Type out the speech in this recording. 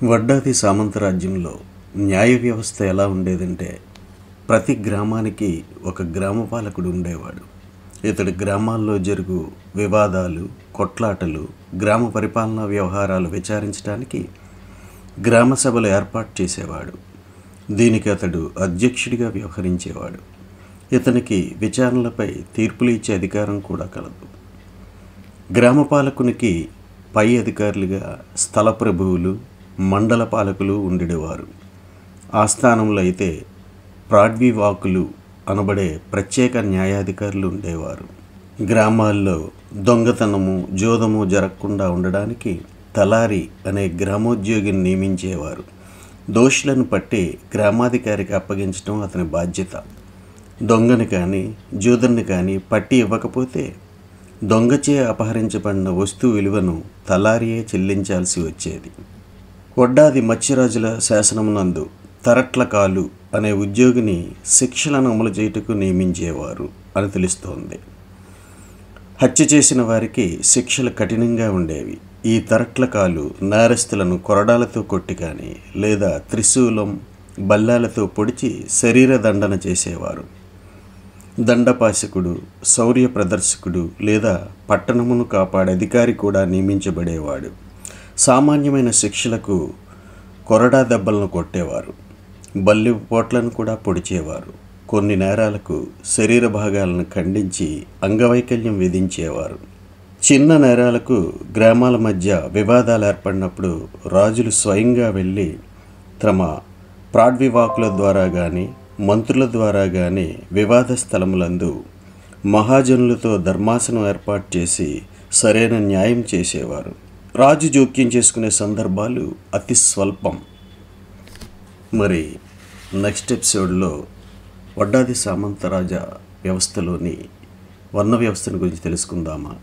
వడ్డాది సామంతరాజ్యంలో న్యాయ వ్యవస్థ ఎలా ఉండేదంటే, ప్రతి గ్రామానికి ఒక గ్రామపాలకుడు ఉండేవాడు. ఇతడు గ్రామాల్లో జరుగు వివాదాలు, కొట్లాటలు, గ్రామ పరిపాలనా వ్యవహారాలు విచారించడానికి గ్రామ సభలు ఏర్పాటు చేసేవాడు. దీనికి అతడు అధ్యక్షుడిగా వ్యవహరించేవాడు. ఇతనికి విచారణలపై తీర్పులు ఇచ్చే అధికారం కూడా కలదు. గ్రామపాలకునికి పై అధికారులుగా స్థల ప్రభువులు, మండల పాలకులు ఉండేవారు. ఆ స్థానంలో అయితే ప్రాడ్వివాకులు అనబడే ప్రత్యేక న్యాయాధికారులు ఉండేవారు. గ్రామాల్లో దొంగతనము, జోదము జరగకుండా ఉండడానికి తలారి అనే గ్రామోద్యోగిని నియమించేవారు. దోషులను పట్టి గ్రామాధికారికి అప్పగించడం అతని బాధ్యత. దొంగని కానీ జోదన్ని కానీ పట్టి ఇవ్వకపోతే దొంగచే అపహరించబడిన వస్తువు విలువను తలారియే చెల్లించాల్సి వచ్చేది. వడ్డాది మత్స్యరాజుల శాసనమునందు తరట్లకాలు అనే ఉద్యోగిని శిక్షలను అమలు చేయుటకు నియమించేవారు అని తెలుస్తోంది. హత్య చేసిన వారికి శిక్షలు కఠినంగా ఉండేవి. ఈ తరట్లకాలు నేరస్తులను కొరడాలతో కొట్టి కానీ లేదా త్రిశూలం, బల్లాలతో పొడిచి శరీర దండన చేసేవారు. దండపాశకుడు, శౌర్య ప్రదర్శకుడు లేదా పట్టణమును కాపాడే అధికారి కూడా నియమించబడేవాడు. సామాన్యమైన శిక్షలకు కొరడా దెబ్బలను కొట్టేవారు. బల్లి పోట్లను కూడా పొడిచేవారు. కొన్ని నేరాలకు శరీర భాగాలను ఖండించి అంగవైకల్యం విధించేవారు. చిన్న నేరాలకు గ్రామాల మధ్య వివాదాలు ఏర్పడినప్పుడు రాజులు స్వయంగా వెళ్ళి తమ ప్రాడ్వివాకుల ద్వారా కానీ మంత్రుల ద్వారా కానీ వివాద స్థలములందు మహాజనులతో ధర్మాసనం ఏర్పాటు చేసి సరైన న్యాయం చేసేవారు. రాజు జోక్యం చేసుకునే సందర్భాలు అతి స్వల్పం. మరి నెక్స్ట్ ఎపిసోడ్లో వడ్డాది సామంతరాజ వ్యవస్థలోని వర్ణ వ్యవస్థను గురించి తెలుసుకుందామా?